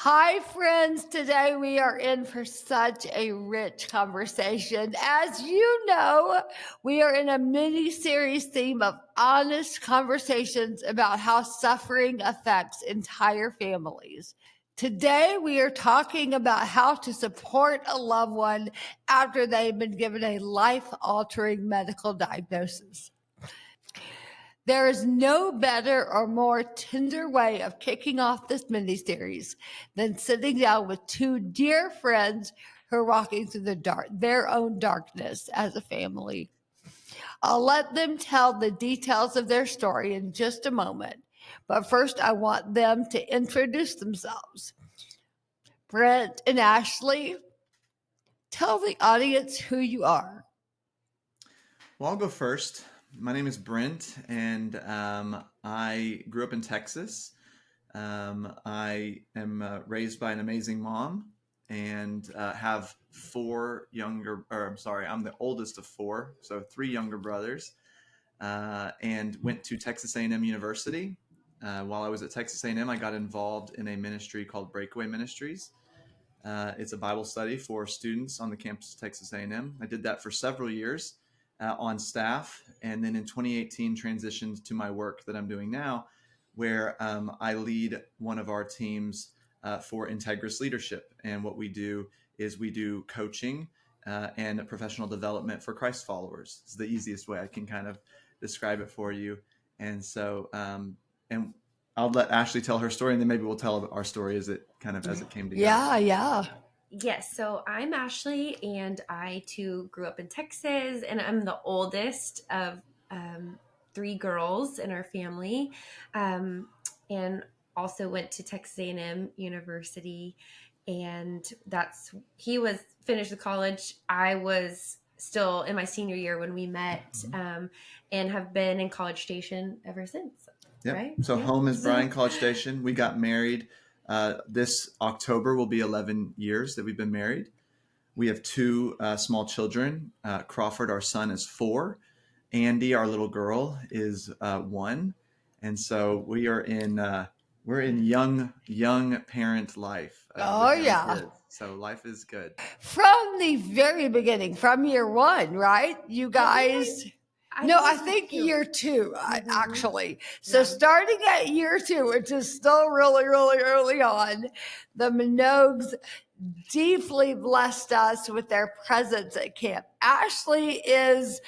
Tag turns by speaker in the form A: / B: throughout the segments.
A: Hi, friends. Today we are in for such a rich conversation. As you know, we are in a mini series theme of honest conversations about how suffering affects entire families. Today, we are talking about how to support a loved one after they've been given a life altering medical diagnosis. There is no better or more tender way of kicking off this mini-series than sitting down with two dear friends who are walking through their own darkness as a family. I'll let them tell the details of their story in just a moment. But first, I want them to introduce themselves. Brent and Ashley, tell the audience who you are.
B: Well, I'll go first. My name is Brent, and I grew up in Texas. I am raised by an amazing mom and have I'm the oldest of four, so three younger brothers, and went to Texas A&M University. While I was at Texas A&M, I got involved in a ministry called Breakaway Ministries. It's a Bible study for students on the campus of Texas A&M. I did that for several years on staff, and then in 2018 transitioned to my work that I'm doing now, where I lead one of our teams for Integrous Leadership. And what we do is we do coaching and professional development for Christ followers. It's the easiest way I can kind of describe it for you. And so, and I'll let Ashley tell her story, and then maybe we'll tell our story as it came together.
A: Yeah.
C: Yes, so I'm Ashley, and I too grew up in Texas, and I'm the oldest of three girls in our family, and also went to Texas A&M University, and he was finished with college. I was still in my senior year when we met, and have been in College Station ever since.
B: Yep.
C: Right?
B: So home is Bryan, College Station. We got married. This October will be 11 years that we've been married. We have two small children. Crawford, our son, is 4. Andy, our little girl, is 1. And so we're in young parent life.
A: Oh,
B: with young
A: yeah.
B: kids. So life is good.
A: From the very beginning, from year one, right? You guys. I think year 2, actually. So starting at year 2, which is still really, really early on, the Monogues deeply blessed us with their presence at camp. Ashley is,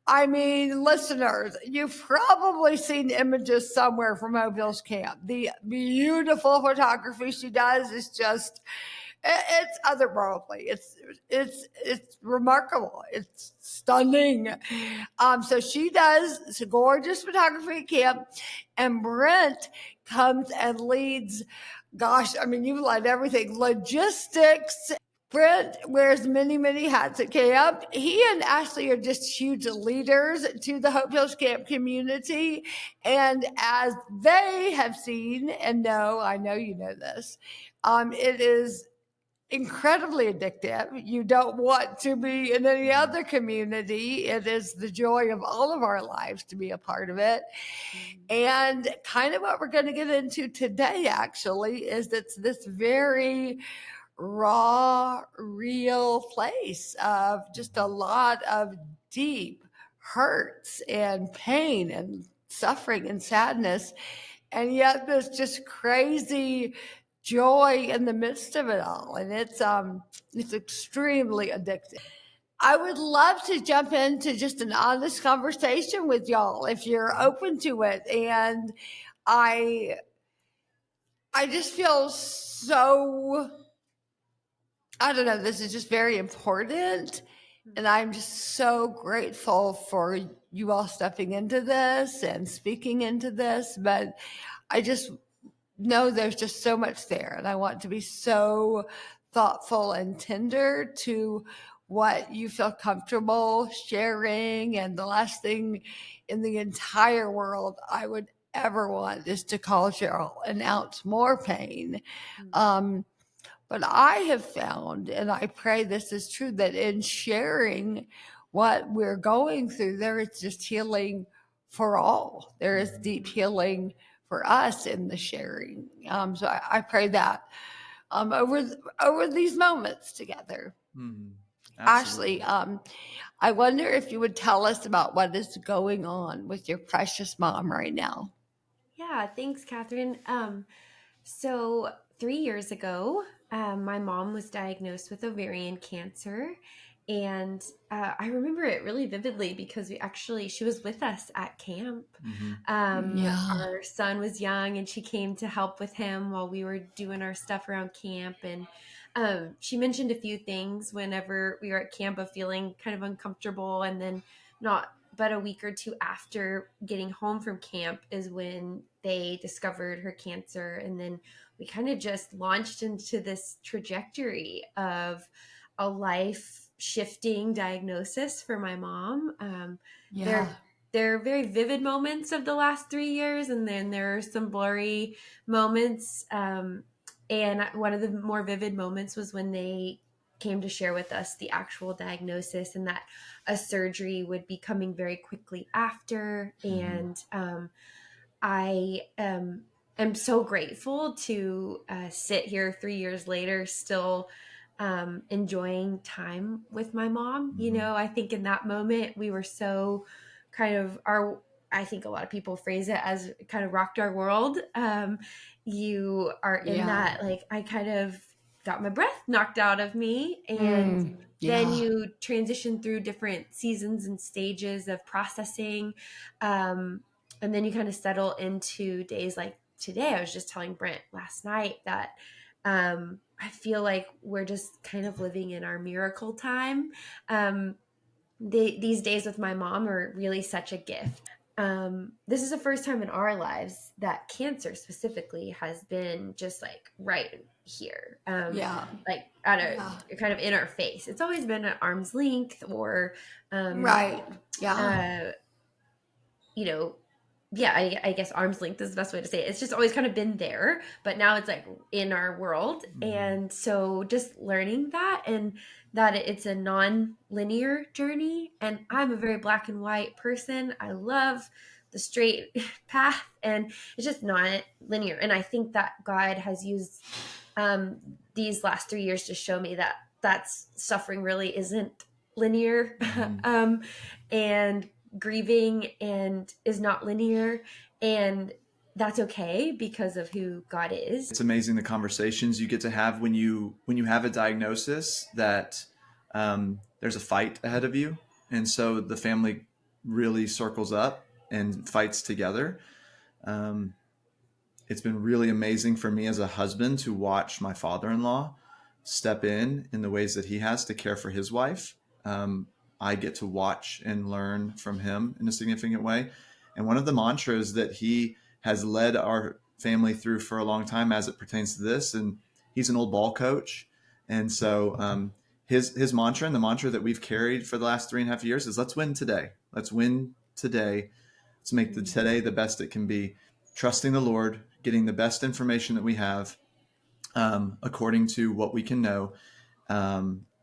A: listeners, you've probably seen images somewhere from Hope Hills Camp. The beautiful photography she does is just, it's otherworldly. It's remarkable. It's stunning. So she does gorgeous photography at camp, and Brent comes and leads. Gosh, you led everything. Logistics. Brent wears many, many hats at camp. He and Ashley are just huge leaders to the Hope Hills Camp community. And as they have seen and know, I know you know this, it is incredibly addictive. You don't want to be in any other community. It is the joy of all of our lives to be a part of it. And kind of what we're going to get into today, actually, is it's this very raw, real place of just a lot of deep hurts and pain and suffering and sadness. And yet there's just crazy joy in the midst of it all. And it's extremely addictive. I would love to jump into just an honest conversation with y'all if you're open to it. And I just feel so, I don't know, this is just very important. And I'm just so grateful for you all stepping into this and speaking into this. But I just know there's just so much there. And I want to be so thoughtful and tender to what you feel comfortable sharing. And the last thing in the entire world I would ever want is to cause y'all an ounce more pain. But I have found, and I pray this is true, that in sharing what we're going through, there is just healing for all. There is deep healing for us in the sharing. So I pray that. over these moments together.
B: Mhm.
A: Ashley,
B: Absolutely.
A: I wonder if you would tell us about what is going on with your precious mom right now.
C: Yeah, thanks, Catherine. So 3 years ago, my mom was diagnosed with ovarian cancer. And I remember it really vividly because she was with us at camp.
B: Hmm.
A: Yeah.
C: Our son was young and she came to help with him while we were doing our stuff around camp. And she mentioned a few things whenever we were at camp of feeling kind of uncomfortable. And then not but a week or two after getting home from camp is when they discovered her cancer. And then we kind of just launched into this trajectory of a life shifting diagnosis for my mom.
A: Yeah.
C: There are very vivid moments of the last 3 years, and then there are some blurry moments. And one of the more vivid moments was when they came to share with us the actual diagnosis and that a surgery would be coming very quickly after. And I am so grateful to sit here 3 years later, still enjoying time with my mom. You know, I think in that moment we were so kind of I think a lot of people phrase it as kind of rocked our world. You are in
A: Yeah.
C: that, like, I kind of got my breath knocked out of me. And then
A: Yeah.
C: you transition through different seasons and stages of processing. And then you kind of settle into days like today. I was just telling Brent last night that I feel like we're just kind of living in our miracle time. These days with my mom are really such a gift. This is the first time in our lives that cancer specifically has been just like right here,
A: Yeah.
C: like at
A: Yeah.
C: kind of in our face. It's always been at arm's length, or
A: Right. Yeah.
C: uh, you know, yeah, I guess arm's length is the best way to say it. It's just always kind of been there, but now it's like in our world. And so just learning that, and that it's a non-linear journey. And I'm a very black and white person. I love the straight path, and it's just not linear. And I think that God has used um, these last 3 years to show me that that's suffering really isn't linear. And grieving and is not linear, and that's okay because of who God is.
B: It's amazing the conversations you get to have when you have a diagnosis that there's a fight ahead of you, and so the family really circles up and fights together. It's been really amazing for me as a husband to watch my father-in-law step in the ways that he has to care for his wife. I get to watch and learn from him in a significant way. And one of the mantras that he has led our family through for a long time as it pertains to this, and he's an old ball coach. And so his mantra, and the mantra that we've carried for the last 3.5 years, is let's win today. Let's win today. Let's make the today the best it can be. Trusting the Lord, getting the best information that we have according to what we can know,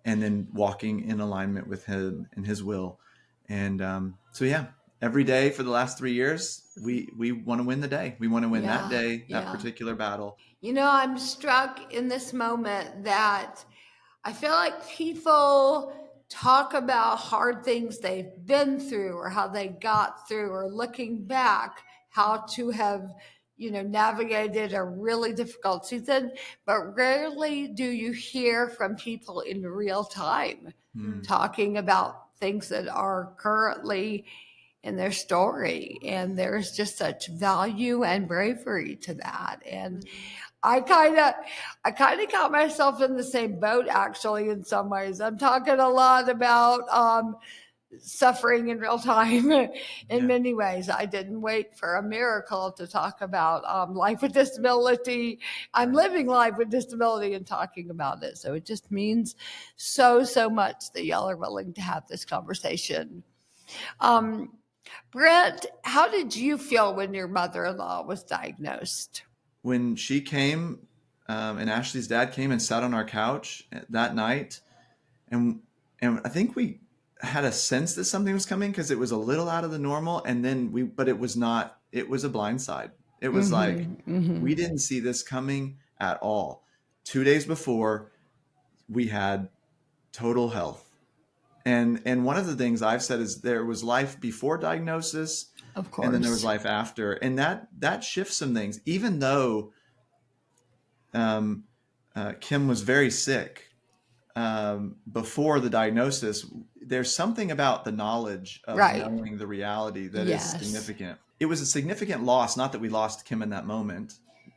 B: and then walking in alignment with him and his will. And so, yeah, every day for the last 3 years, we want to win the day. We want to win that day, that particular battle.
A: You know, I'm struck in this moment that I feel like people talk about hard things they've been through or how they got through, or looking back, how to have, navigated a really difficult season. But rarely do you hear from people in real time talking about things that are currently in their story. And there's just such value and bravery to that. And I kind of got myself in the same boat, actually, in some ways. I'm talking a lot about suffering in real time in many ways. I didn't wait for a miracle to talk about life with disability. I'm living life with disability and talking about it. So it just means so much that y'all are willing to have this conversation. Brent, how did you feel when your mother-in-law was diagnosed?
B: When she came, and Ashley's dad came and sat on our couch that night, and I think we had a sense that something was coming because it was a little out of the normal, and then but it was not. It was a blindside. It was like we didn't see this coming at all. 2 days before, we had total health. And one of the things I've said is there was life before diagnosis,
A: Of
B: and then there was
A: course.
B: life after, and that shifts some things. Even though um, Kim was very sick before the diagnosis, there's something about the knowledge of
A: Right.
B: knowing the reality that is
A: Yes.
B: significant. It was a significant loss, not that we lost Kim in that moment.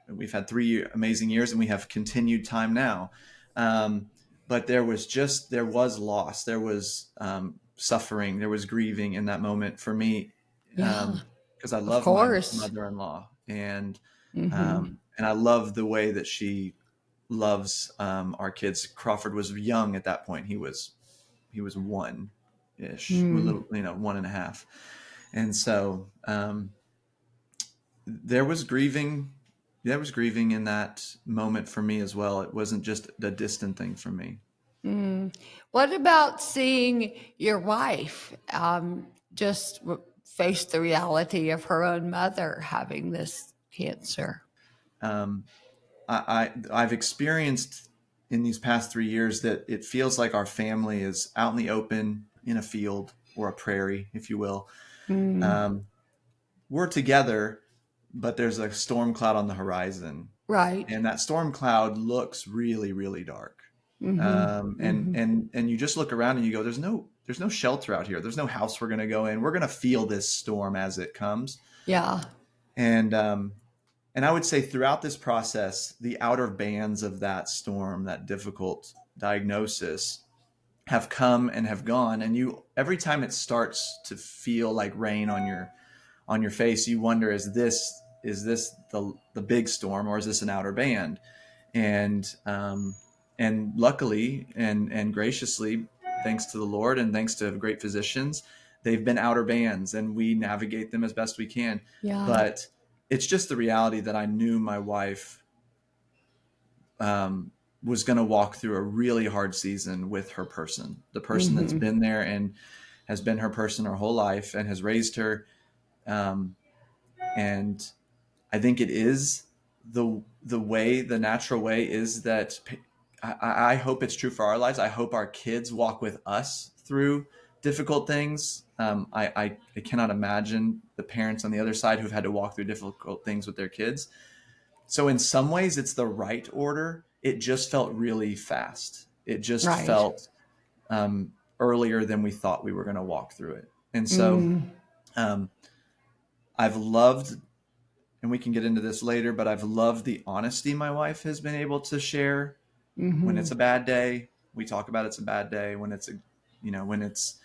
B: We've had 3 amazing years, and we have continued time now. Um, but there was loss, there was suffering, there was grieving in that moment for me,
A: Yeah.
B: because I
A: Of
B: love my
A: course.
B: mother-in-law, and
A: Mm-hmm.
B: I love the way that she loves our kids. Crawford was young at that point. He was one ish, a
A: Mm.
B: little, 1.5. And so there was grieving. There was grieving in that moment for me as well. It wasn't just a distant thing for me.
A: Mm. What about seeing your wife just face the reality of her own mother having this cancer?
B: Um, I've experienced in these past 3 years that it feels like our family is out in the open in a field or a prairie, if you will.
A: Mm.
B: Um, we're together, but there's a storm cloud on the horizon,
A: Right.
B: and that storm cloud looks really, really dark.
A: Mm-hmm. Mm-hmm.
B: And you just look around and you go, there's no shelter out here. There's no house we're going to go in. We're going to feel this storm as it comes.
A: Yeah.
B: And and I would say throughout this process, the outer bands of that storm, that difficult diagnosis, have come and have gone. And you, every time it starts to feel like rain on your face, you wonder, is this the big storm, or is this an outer band? And luckily and graciously, thanks to the Lord and thanks to great physicians, they've been outer bands, and we navigate them as best we can.
A: Yeah.
B: But it's just the reality that I knew my wife was going to walk through a really hard season with her person, the person that's
A: Mm-hmm.
B: been there and has been her person her whole life and has raised her. And I think it is the natural way is that I hope it's true for our lives. I hope our kids walk with us through difficult things. I cannot imagine the parents on the other side who've had to walk through difficult things with their kids. So in some ways, it's the right order. It just felt really fast. It just
A: Right.
B: felt earlier than we thought we were going to walk through it. And so
A: Mm.
B: um, I've loved, and we can get into this later, but I've loved the honesty my wife has been able to share. When
A: Mm-hmm.
B: it's a bad day, we talk about it's a bad day. When it's when it's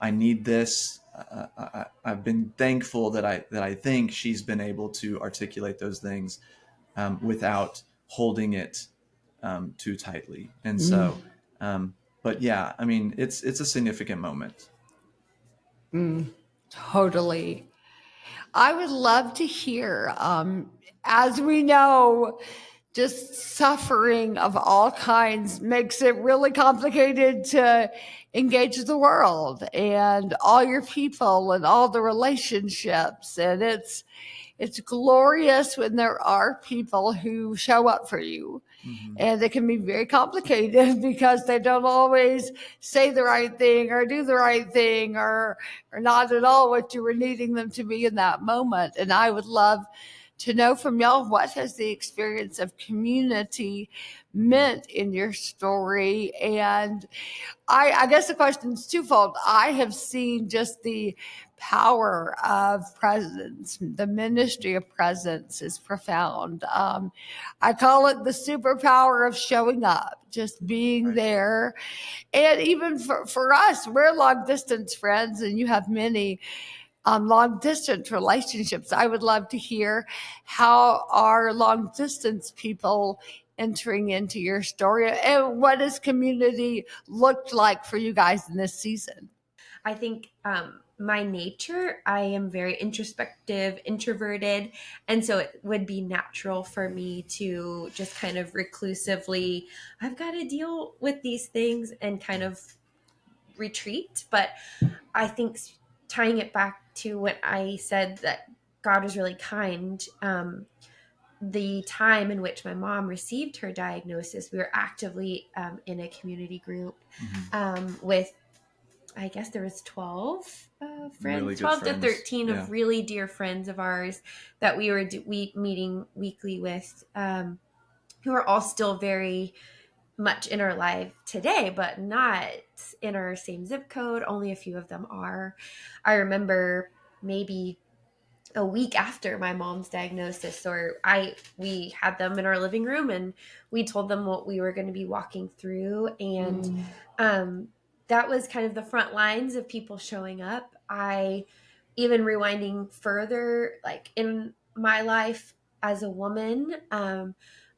B: I need this. I've been thankful that I think she's been able to articulate those things without holding it too tightly. And
A: Mm.
B: so, but yeah, I mean, it's a significant moment.
A: Mm. Totally. I would love to hear, as we know, just suffering of all kinds makes it really complicated to engage the world and all your people and all the relationships. And it's glorious when there are people who show up for you.
B: Mm-hmm.
A: And it can be very complicated because they don't always say the right thing or do the right thing or not at all what you were needing them to be in that moment. And I would love to know from y'all, what has the experience of community meant in your story? And I guess the question is twofold. I have seen just the power of presence. The ministry of presence is profound. I call it the superpower of showing up, just being
B: Right.
A: there. And even for us, we're long distance friends, and you have many long distance relationships. I would love to hear how are long distance people entering into your story, and what has community looked like for you guys in this season?
C: I think my nature, I am very introspective, introverted. And so it would be natural for me to just kind of reclusively, I've got to deal with these things and kind of retreat. But I think tying it back to what I said, that God was really kind. the time in which my mom received her diagnosis, we were actively in a community group with, I guess there was 12 friends,
B: Really good
C: 12
B: friends.
C: to 13
B: Yeah.
C: of really dear friends of ours that we were meeting weekly with, who are all still very much in our life today, but not in our same zip code. Only a few of them are. I remember maybe a week after my mom's diagnosis, we had them in our living room and we told them what we were going to be walking through, and that was kind of the front lines of people showing up. I even rewinding further, like in my life as a woman,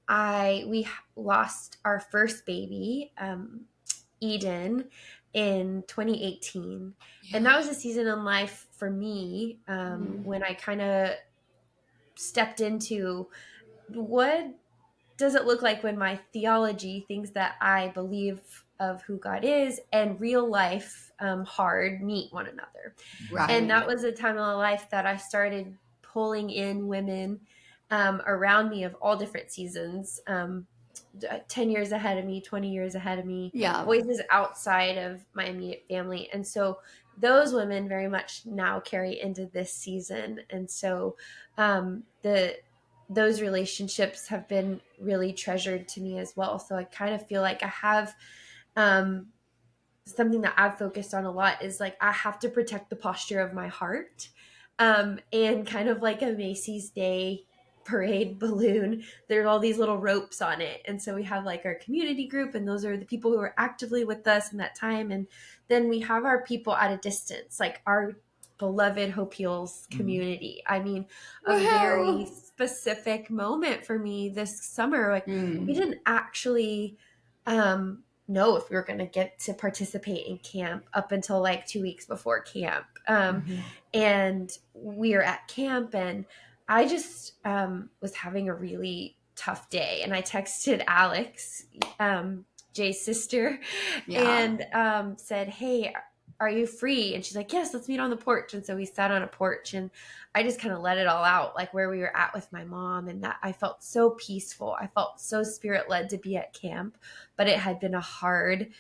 C: we lost our first baby, Eden, in 2018. And that was a season in life for me, when I kind of stepped into what does it look like when my theology, things that I believe of who God is, and real life, hard, meet one another.
A: Right.
C: And that was a time in my life that I started pulling in women around me of all different seasons, 10 years ahead of me, 20 years ahead of me,
A: Yeah.
C: voices outside of my immediate family. And so those women very much now carry into this season. And so those relationships have been really treasured to me as well. So I kind of feel like I have something that I've focused on a lot is like I have to protect the posture of my heart. And kind of like a Macy's Day parade balloon, there are all these little ropes on it. And so we have like our community group, and those are the people who are actively with us in that time. And then we have our people at a distance, like our beloved Hope Heals community. I mean, a very specific moment for me this summer. Like we didn't actually know if we were going to get to participate in camp up until like 2 weeks before camp. And we were at camp, and I just was having a really tough day. And I texted Alex, Jay's sister, and said, "Hey, are you free?" And she's like, "Yes, let's meet on the porch." And so we sat on a porch, and I just kind of let it all out, like where we were at with my mom. And that I felt so peaceful. I felt so spirit led to be at camp, but it had been a hard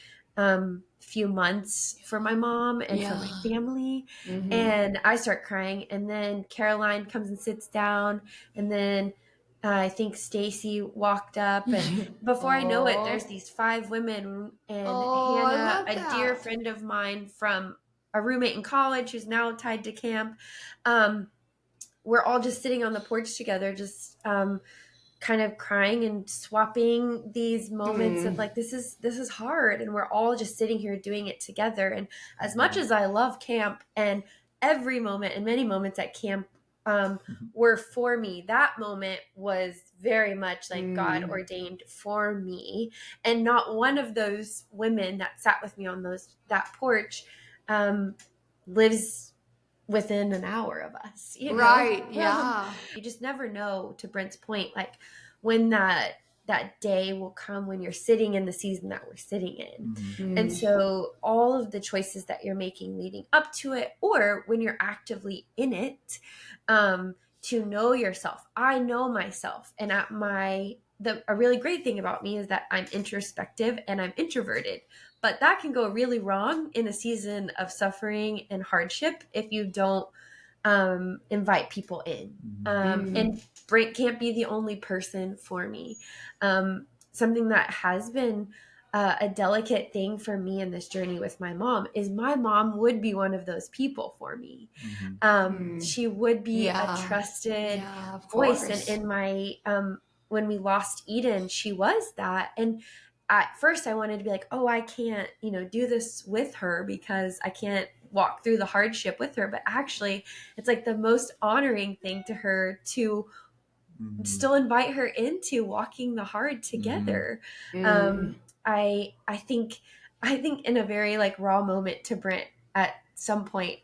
C: few months for my mom and for my family. And I start crying, and then Caroline comes and sits down, and then I think Stacy walked up, and before I know it, there's these 5 women, and Hannah, a dear friend of mine from a roommate in college who's now tied to camp. We're all just sitting on the porch together, just kind of crying and swapping these moments of like, this is hard, and we're all just sitting here doing it together. And as much as I love camp, and every moment and many moments at camp were for me, that moment was very much like God ordained for me. And not one of those women that sat with me on that porch lives within an hour of us, you know?
A: Right. Yeah.
C: You just never know, to Brent's point, like when that day will come when you're sitting in the season that we're sitting in. And so all of the choices that you're making leading up to it, or when you're actively in it, to know yourself. I know myself, and a really great thing about me is that I'm introspective and I'm introverted. But that can go really wrong in a season of suffering and hardship if you don't invite people in. And Brent can't be the only person for me. Something that has been a delicate thing for me in this journey with my mom is my mom would be one of those people for me. She would be a trusted voice. And in my, when we lost Eden, she was that. And at first I wanted to be like, oh, I can't, do this with her because I can't walk through the hardship with her. But actually it's like the most honoring thing to her to still invite her into walking the hard together. I think in a very like raw moment to Brent at some point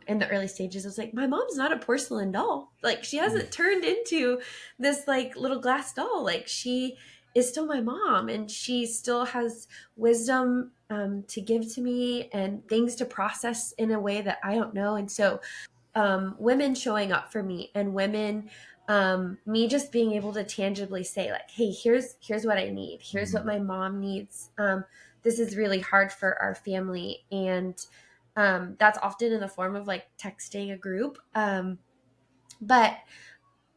C: in the early stages, I was like, my mom's not a porcelain doll. Like she hasn't turned into this like little glass doll. Like she is still my mom, and she still has wisdom to give to me and things to process in a way that I don't know. And so women showing up for me, and women me just being able to tangibly say like, hey, here's what I need. Here's what my mom needs. This is really hard for our family. And that's often in the form of like texting a group. But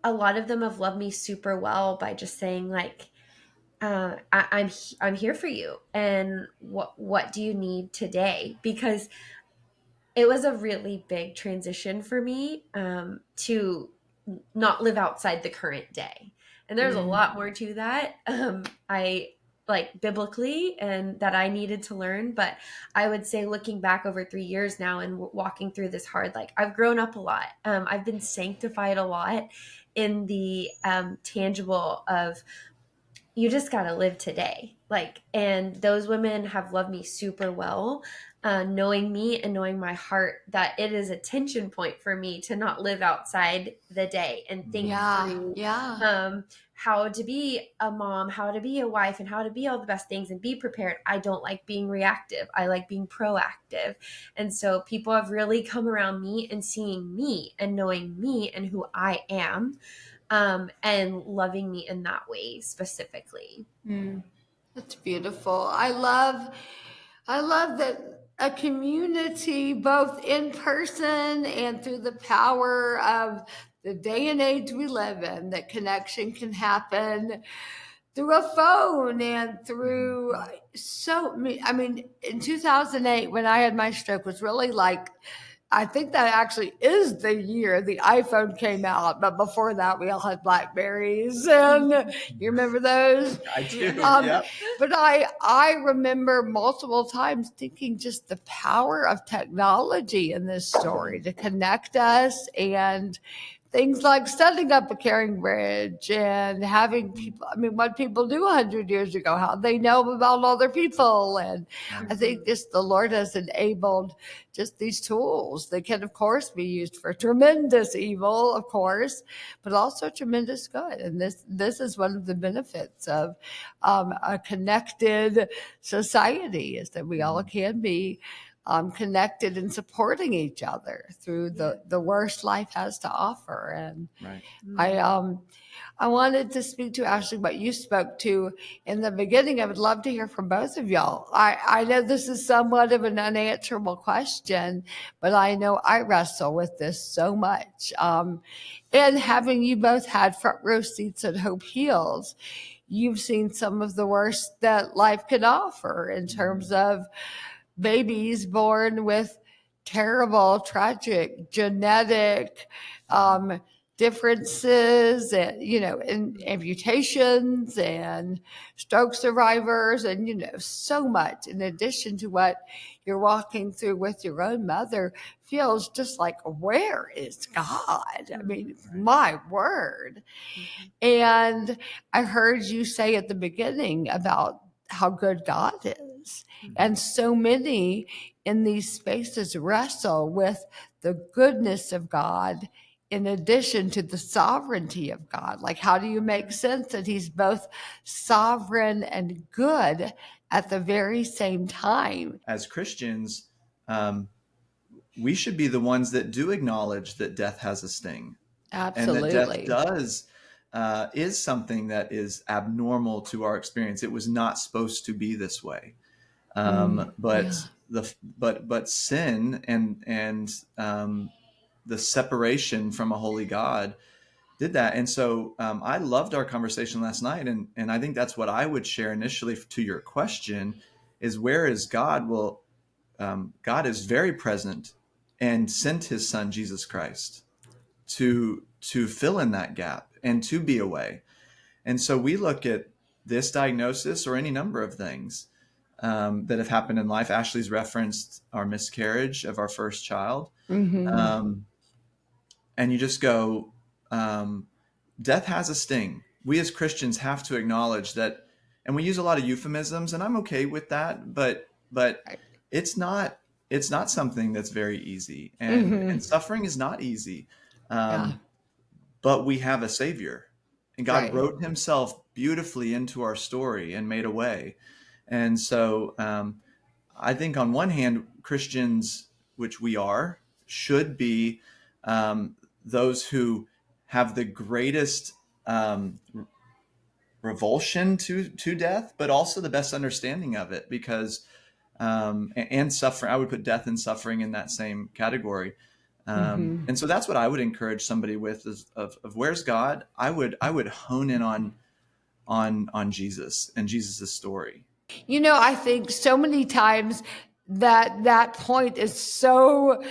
C: a lot of them have loved me super well by just saying like, I'm here for you. And what do you need today? Because it was a really big transition for me to not live outside the current day. And there's a lot more to that. I like biblically and that I needed to learn. But I would say looking back over 3 years now and walking through this hard, like I've grown up a lot. I've been sanctified a lot in the tangible of you just got to live today. Like, and those women have loved me super well, knowing me and knowing my heart that it is a tension point for me to not live outside the day and think through how to be a mom, how to be a wife, and how to be all the best things and be prepared. I don't like being reactive. I like being proactive. And so people have really come around me and seeing me and knowing me and who I am. And loving me in that way specifically.
A: That's beautiful. I love that a community, both in person and through the power of the day and age we live in, that connection can happen through a phone and through I mean, in 2008, when I had my stroke, was really like, I think that actually is the year the iPhone came out, but before that we all had Blackberries, and you remember those?
B: I do.
A: But I remember multiple times thinking just the power of technology in this story to connect us, and things like setting up a caring bridge and having people, I mean, what people do 100 years ago, how they know about other people. And I think just the Lord has enabled just these tools that can, of course, be used for tremendous evil, of course, but also tremendous good. And this is one of the benefits of a connected society, is that we all can be connected and supporting each other through the worst life has to offer. And I wanted to speak to Ashley what you spoke to in the beginning. I would love to hear from both of y'all. I know this is somewhat of an unanswerable question, but I know I wrestle with this so much. And having you both had front row seats at Hope Heals, you've seen some of the worst that life can offer in terms of babies born with terrible, tragic genetic differences, and and amputations and stroke survivors, and so much in addition to what you're walking through with your own mother. Feels just like, where is God? I mean, my word. And I heard you say at the beginning about how good God is. And so many in these spaces wrestle with the goodness of God in addition to the sovereignty of God. Like, how do you make sense that he's both sovereign and good at the very same time?
B: As Christians, we should be the ones that do acknowledge that death has a sting.
A: Absolutely.
B: And that death is something that is abnormal to our experience. It was not supposed to be this way. But sin and the separation from a holy God did that. And so I loved our conversation last night. And I think that's what I would share initially to your question is, where is God? Well, God is very present and sent his son, Jesus Christ, to fill in that gap and to be a way. And so we look at this diagnosis or any number of things that have happened in life. Ashley's referenced our miscarriage of our first child. And you just go, death has a sting. We as Christians have to acknowledge that, and we use a lot of euphemisms, and I'm okay with that, but it's not something that's very easy, and suffering is not easy. But we have a Savior, and God wrote himself beautifully into our story and made a way. And so I think on one hand, Christians, which we are, should be those who have the greatest revulsion to death, but also the best understanding of it, because and suffering. I would put death and suffering in that same category. And so that's what I would encourage somebody with, is of where's God. I would hone in on Jesus and Jesus's story.
A: I think so many times that point is so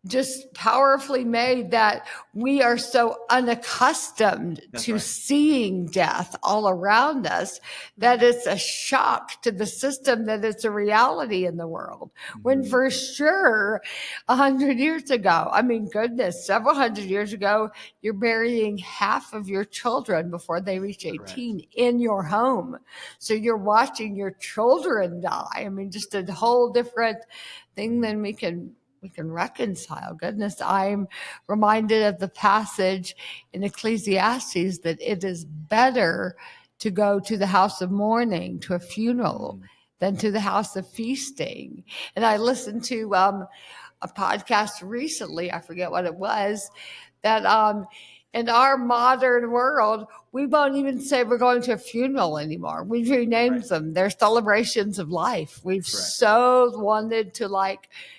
A: just powerfully made, that we are so unaccustomed
B: That's
A: to
B: right.
A: seeing death all around us that it's a shock to the system that it's a reality in the world. When for sure 100 years ago, I mean, goodness, several hundred years ago, you're burying half of your children before they reach 18 in your home. So you're watching your children die. I mean, just a whole different thing than we can reconcile. Goodness, I'm reminded of the passage in Ecclesiastes that it is better to go to the house of mourning, to a funeral, than to the house of feasting. And I listened to a podcast recently, I forget what it was, that in our modern world, we won't even say we're going to a funeral anymore. We've renamed them. They're celebrations of life. We've so wanted to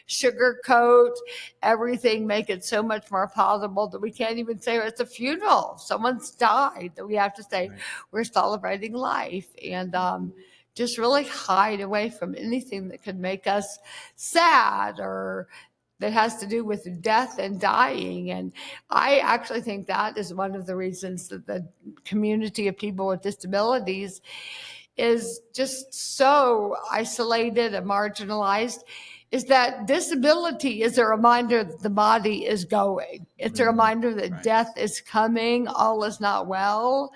A: sugarcoat everything, make it so much more palatable that we can't even say it's a funeral. Someone's died, that we have to say we're celebrating life. And just really hide away from anything that could make us sad or that has to do with death and dying. And I actually think that is one of the reasons that the community of people with disabilities is just so isolated and marginalized, is that disability is a reminder that the body is going. It's a reminder that death is coming, all is not well.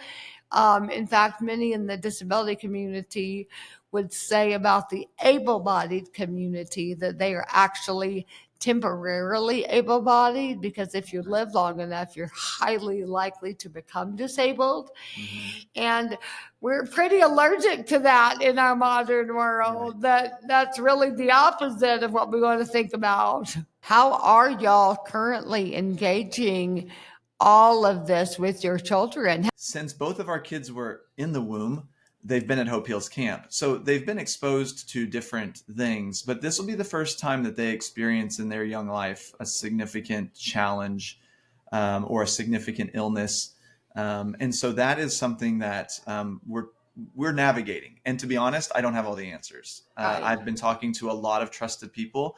A: In fact, many in the disability community would say about the able-bodied community that they are actually temporarily able-bodied, because if you live long enough, you're highly likely to become disabled. And we're pretty allergic to that in our modern world. That's really the opposite of what we want to think about. How are y'all currently engaging all of this with your children?
B: Since both of our kids were in the womb, they've been at Hope Heals Camp. So they've been exposed to different things, but this will be the first time that they experience in their young life a significant challenge or a significant illness. And so that is something that we're navigating. And to be honest, I don't have all the answers. I've been talking to a lot of trusted people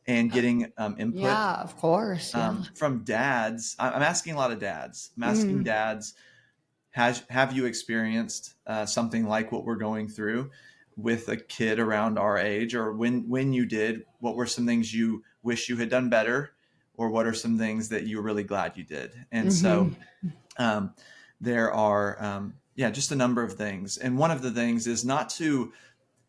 B: and getting input.
A: Yeah, of course.
B: From dads. I'm asking a lot of dads. I'm asking dads, have you experienced something like what we're going through with a kid around our age? Or when you did, what were some things you wish you had done better? Or what are some things that you're really glad you did? And so there are, just a number of things. And one of the things is not to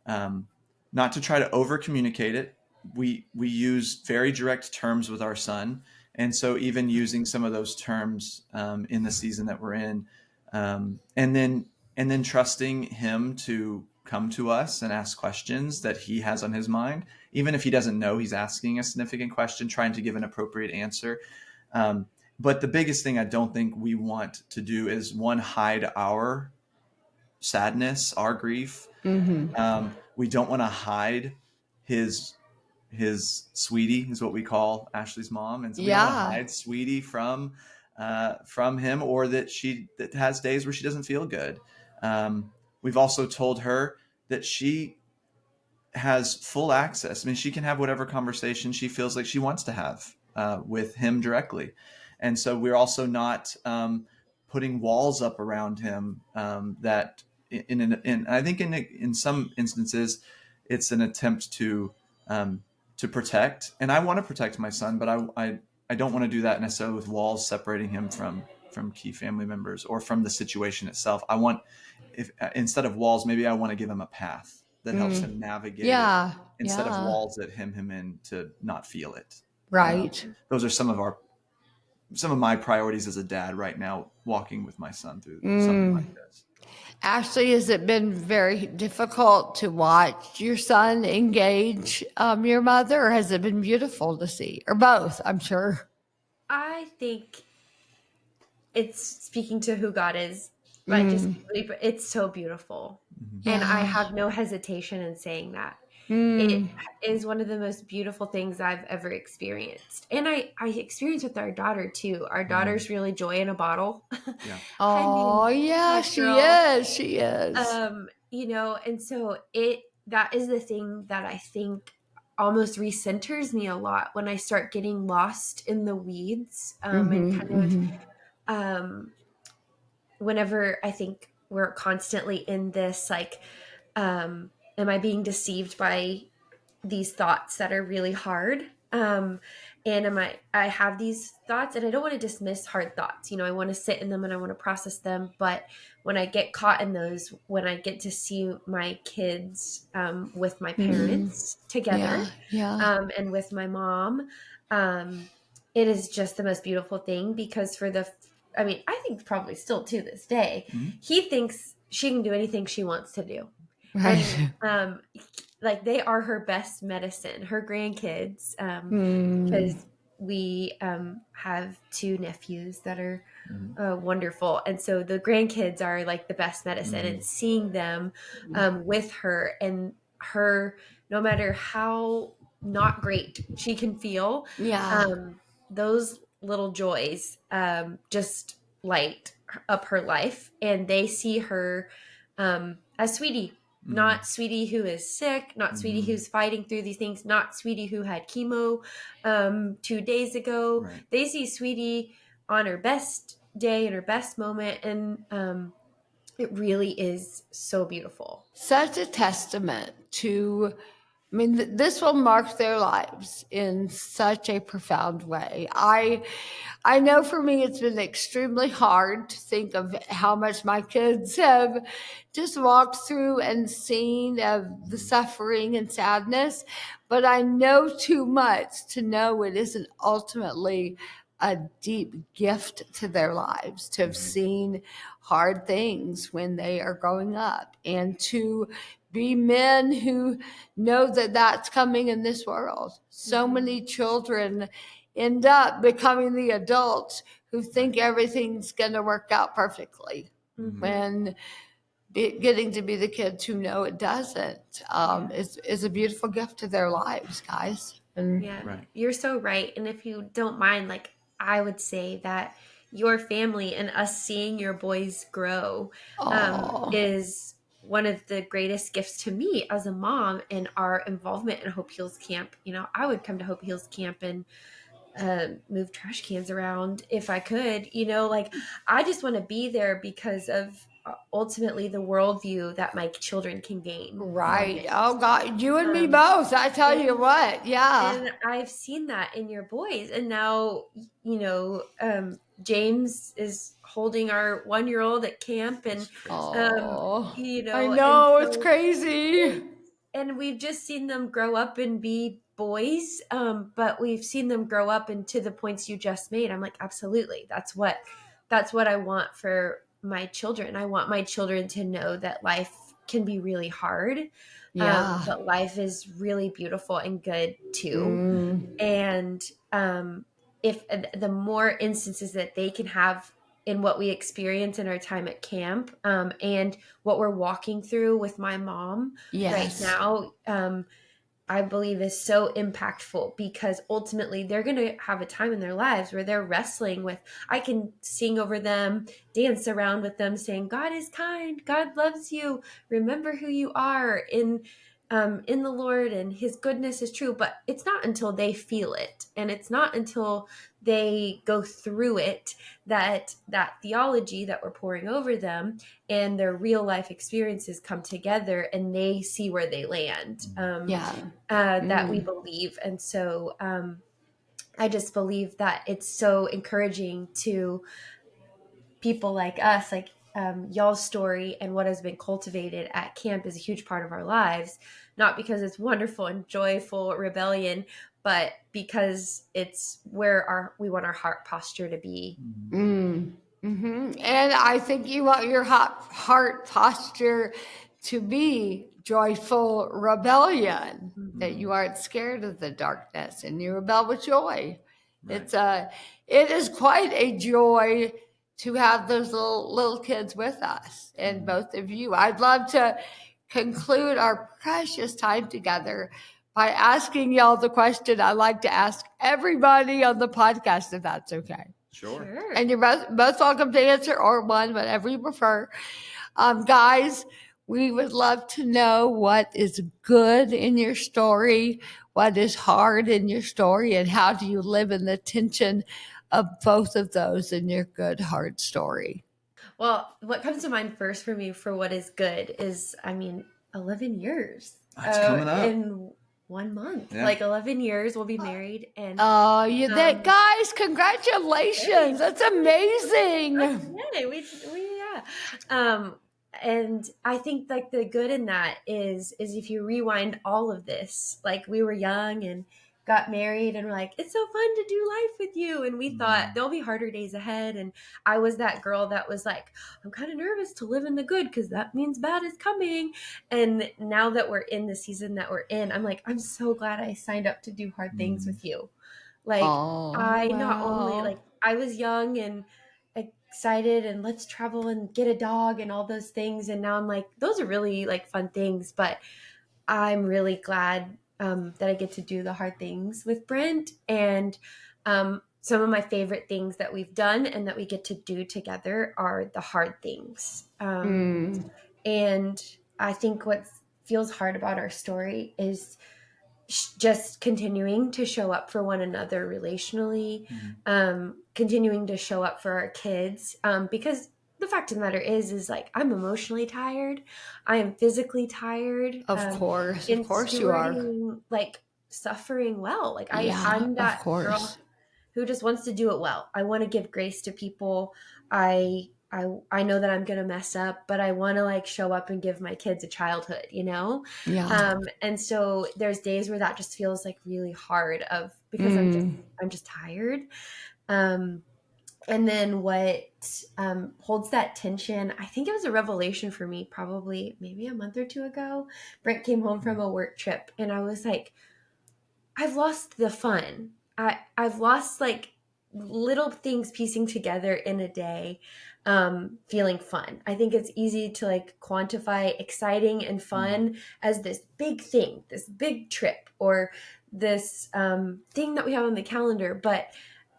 B: try to over communicate it. We use very direct terms with our son. And so even using some of those terms in the season that we're in, and then trusting him to come to us and ask questions that he has on his mind, even if he doesn't know he's asking a significant question, trying to give an appropriate answer. But the biggest thing I don't think we want to do is hide our sadness, our grief. We don't want to hide his sweetie, is what we call Ashley's mom. And so we don't want to hide sweetie from him, or that has days where she doesn't feel good. We've also told her that she has full access. I mean, she can have whatever conversation she feels like she wants to have with him directly. And so we're also not putting walls up around him that I think in some instances it's an attempt to protect. And I want to protect my son, but I don't want to do that necessarily with walls separating him from key family members or from the situation itself. I want, instead of walls, maybe I want to give him a path that helps him navigate it, instead of walls that hem him in to not feel it.
A: Right.
B: Those are some of my priorities as a dad right now, walking with my son through something like this.
A: Ashley, has it been very difficult to watch your son engage your mother, or has it been beautiful to see? Or both, I'm sure.
C: I think it's speaking to who God is. Like just it's so beautiful. And I have no hesitation in saying that. It is one of the most beautiful things I've ever experienced. And I experience with our daughter too. Our daughter's really joy in a bottle.
B: Yeah.
A: Oh, yeah,
C: that
A: she
C: girl.
A: is. She is.
C: You know, and so that is the thing that I think almost recenters me a lot when I start getting lost in the weeds, and kind of whenever I think we're constantly in this, like, am I being deceived by these thoughts that are really hard? And I have these thoughts and I don't want to dismiss hard thoughts. You know, I want to sit in them and I want to process them. But when I get caught in those, when I get to see my kids with my parents together and with my mom, it is just the most beautiful thing because I think probably still to this day, he thinks she can do anything she wants to do.
A: Right.
C: And like they are her best medicine, her grandkids, because we have two nephews that are wonderful. And so the grandkids are like the best medicine, and seeing them with her and her, no matter how not great she can feel, those little joys just light up her life. And they see her as Sweetie. Not Sweetie who is sick, not Sweetie who's fighting through these things, not Sweetie who had chemo 2 days ago.
B: Right.
C: They see Sweetie on her best day and her best moment. And it really is so beautiful.
A: Such a testament to, I mean, this will mark their lives in such a profound way. I know for me, it's been extremely hard to think of how much my kids have just walked through and seen of the suffering and sadness, but I know too much to know it isn't ultimately a deep gift to their lives to have seen hard things when they are growing up and to be men who know that that's coming in this world. So many children end up becoming the adults who think everything's going to work out perfectly when getting to be the kids who know it doesn't is a beautiful gift to their lives, guys. And
C: You're so right. And if you don't mind, like, I would say that your family and us seeing your boys grow is one of the greatest gifts to me as a mom. And our involvement in Hope Heals Camp, you know, I would come to Hope Heals Camp and move trash cans around if I could, you know, like I just want to be there because of ultimately the worldview that my children can gain.
A: Right. Oh God, you and me both. I tell you what. Yeah.
C: And I've seen that in your boys. And now, you know, James is holding our 1-year-old at camp, and you know,
A: I know,
C: so,
A: it's crazy.
C: And we've just seen them grow up and be boys, but we've seen them grow up into the points you just made. I'm like, absolutely, that's what I want for my children. I want my children to know that life can be really hard, but life is really beautiful and good too. And if the more instances that they can have in what we experience in our time at camp, and what we're walking through with my mom right now, I believe is so impactful, because ultimately they're going to have a time in their lives where they're wrestling with, I can sing over them, dance around with them saying, God is kind, God loves you, remember who you are in the Lord, and his goodness is true. But it's not until they feel it, and it's not until they go through it, that theology that we're pouring over them and their real life experiences come together and they see where they land, that we believe. And so I just believe that it's so encouraging to people like us, like y'all's story and what has been cultivated at camp is a huge part of our lives, not because it's wonderful and joyful rebellion, but because it's where we want our heart posture to be.
A: And I think you want your heart posture to be joyful rebellion, that you aren't scared of the darkness and you rebel with joy. Right. It is quite a joy to have those little kids with us and both of you. I'd love to conclude our precious time together by asking y'all the question I like to ask everybody on the podcast, if that's okay.
B: Sure.
A: And you're both welcome to answer, or one, whatever you prefer. Guys, we would love to know what is good in your story, what is hard in your story, and how do you live in the tension of both of those in your good, hard story.
C: Well, what comes to mind first for me for what is good is, 11 years.
B: That's coming up.
C: In 1 month.
B: Yeah.
C: Like 11 years we'll be married. And
A: guys, congratulations. That's amazing.
C: Yeah. And I think like the good in that is if you rewind all of this, like we were young and got married and we're like, it's so fun to do life with you. And we thought there'll be harder days ahead. And I was that girl that was like, I'm kind of nervous to live in the good because that means bad is coming. And now that we're in the season that we're in, I'm like, I'm so glad I signed up to do hard things with you. Like not only like I was young and excited and let's travel and get a dog and all those things. And now I'm like, those are really like fun things, but I'm really glad that I get to do the hard things with Brent. And some of my favorite things that we've done and that we get to do together are the hard things. And I think what feels hard about our story is just continuing to show up for one another relationally, continuing to show up for our kids, because the fact of the matter is like I'm emotionally tired, I am physically tired.
A: Of course you are.
C: Like suffering well. Like I'm that girl who just wants to do it well. I want to give grace to people. I know that I'm going to mess up, but I want to like show up and give my kids a childhood, you know?
A: Yeah.
C: And so there's days where that just feels like really hard because I'm just tired. And then what holds that tension, I think it was a revelation for me probably maybe a month or two ago. Brent came home from a work trip and I was like, I've lost the fun. I've lost like little things piecing together in a day, feeling fun. I think it's easy to like quantify exciting and fun as this big thing, this big trip, or this thing that we have on the calendar. But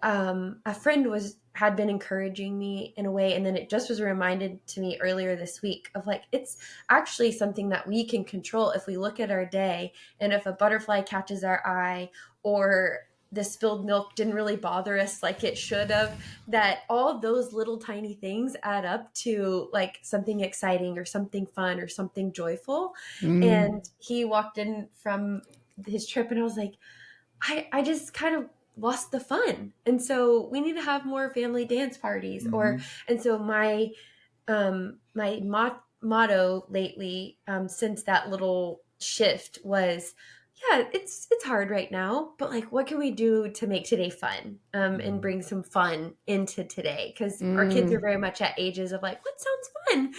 C: a friend had been encouraging me in a way, and then it just was reminded to me earlier this week of like, it's actually something that we can control if we look at our day, and if a butterfly catches our eye or the spilled milk didn't really bother us like it should have, that all those little tiny things add up to like something exciting or something fun or something joyful. And he walked in from his trip and I was like, I just kind of lost the fun. And so we need to have more family dance parties. And so my motto lately, since that little shift was, it's hard right now, but like, what can we do to make today fun, and bring some fun into today? Because our kids are very much at ages of like, what sounds fun?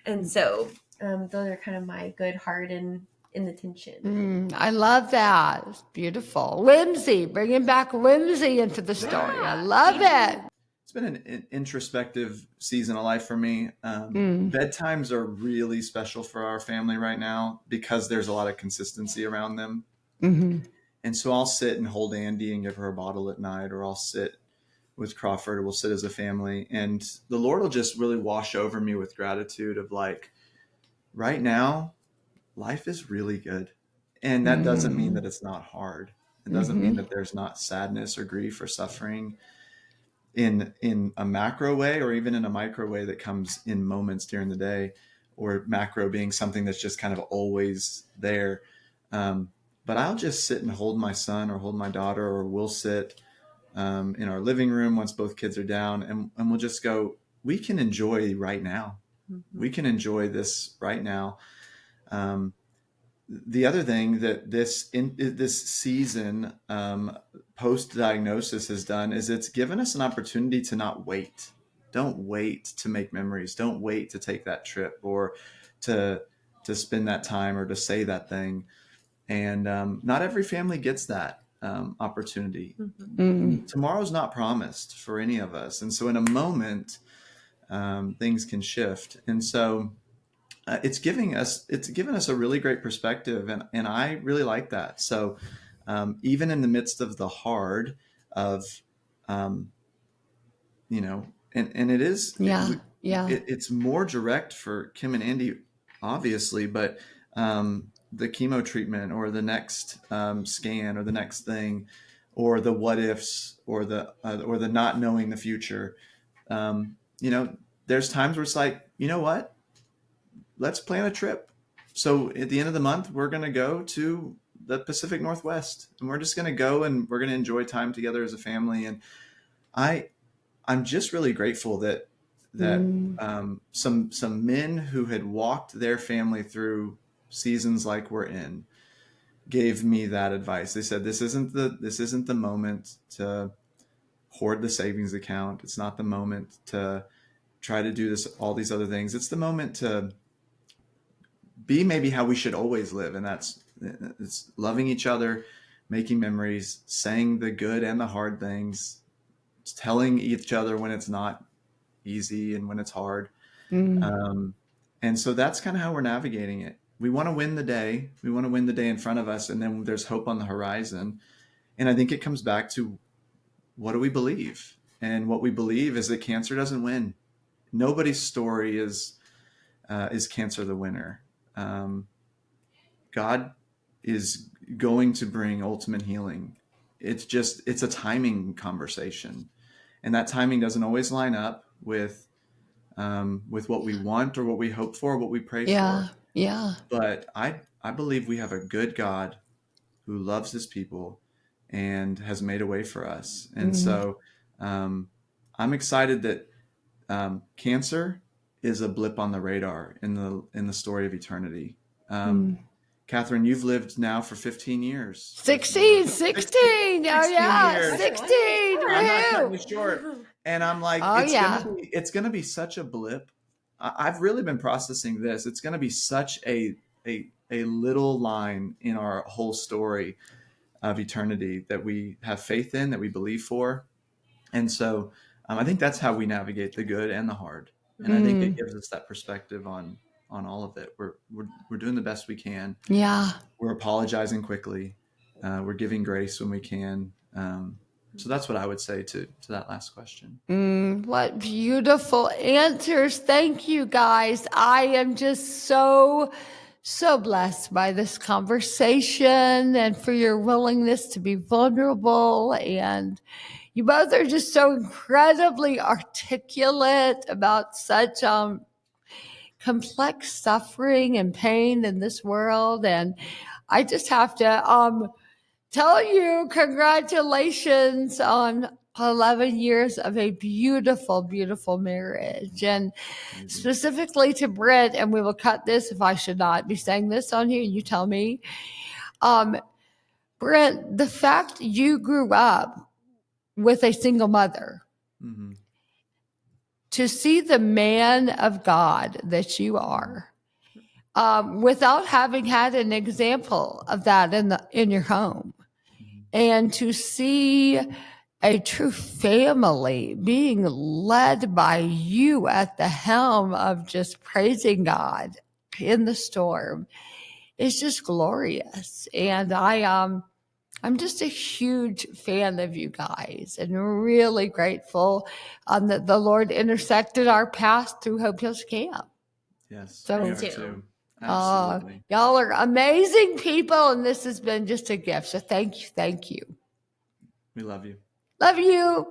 C: And so those are kind of my good heart and in the tension.
A: I love that. It's beautiful. Whimsy, bringing back whimsy into the story. I love it.
B: It's been an introspective season of life for me. Bedtimes are really special for our family right now because there's a lot of consistency around them. And so I'll sit and hold Andy and give her a bottle at night, or I'll sit with Crawford, or we'll sit as a family. And the Lord will just really wash over me with gratitude of like, right now, life is really good. And that doesn't mean that it's not hard. It doesn't mean that there's not sadness or grief or suffering in a macro way, or even in a micro way that comes in moments during the day, or macro being something that's just kind of always there. But I'll just sit and hold my son or hold my daughter, or we'll sit in our living room once both kids are down, and we'll just go, we can enjoy right now. We can enjoy this right now. The other thing that this season post-diagnosis has done is it's given us an opportunity to not wait. Don't wait to make memories. Don't wait to take that trip or to spend that time or to say that thing. And not every family gets that opportunity. Tomorrow's not promised for any of us. And so in a moment things can shift. And so it's given us a really great perspective, and I really like that. So even in the midst of the hard of, you know, and it is, it's more direct for Kim and Andy, obviously, but the chemo treatment or the next scan or the next thing, or the what ifs, or the not knowing the future. There's times where it's like, you know what? Let's plan a trip. So at the end of the month, we're going to go to the Pacific Northwest, and we're just going to go and we're going to enjoy time together as a family. And I'm just really grateful that some men who had walked their family through seasons like we're in gave me that advice. They said, this isn't the moment to hoard the savings account. It's not the moment to try to do all these other things. It's the moment to be maybe how we should always live. And it's loving each other, making memories, saying the good and the hard things, telling each other when it's not easy and when it's hard. And so that's kind of how we're navigating it. We want to win the day. We want to win the day in front of us. And then there's hope on the horizon. And I think it comes back to, what do we believe? And what we believe is that cancer doesn't win. Nobody's story is cancer the winner. God is going to bring ultimate healing. It's a timing conversation. And that timing doesn't always line up with what we want or what we hope for, or what we pray for.
A: Yeah.
B: But I believe we have a good God who loves his people and has made a way for us. And so I'm excited that cancer is a blip on the radar in the story of eternity. Catherine, you've lived now for 15 years.
A: 16.
B: 16
A: Oh yeah,
B: years.
A: 16.
B: I'm not cutting
A: Woohoo.
B: you short. And I'm like, it's gonna be such a blip. I've really been processing this. It's gonna be such a little line in our whole story of eternity that we have faith in, that we believe for. And so I think that's how we navigate the good and the hard. And I think it gives us that perspective on all of it. We're doing the best we can.
A: Yeah.
B: We're apologizing quickly. We're giving grace when we can. So that's what I would say to that last question.
A: What beautiful answers. Thank you, guys. I am just so blessed by this conversation and for your willingness to be vulnerable. And you both are just so incredibly articulate about such complex suffering and pain in this world. And I just have to tell you, congratulations on 11 years of a beautiful, beautiful marriage. And specifically to Brent, and we will cut this if I should not be saying this on here, you tell me. Brent, the fact you grew up with a single mother, to see the man of God that you are, without having had an example of that in your home, and to see a true family being led by you at the helm of just praising God in the storm is just glorious. And I'm just a huge fan of you guys, and really grateful that the Lord intersected our paths through Hope Hills Camp.
B: Yes,
A: so
B: we are too. Absolutely.
A: Y'all are amazing people, and this has been just a gift. So thank you.
B: We love you.
A: Love you.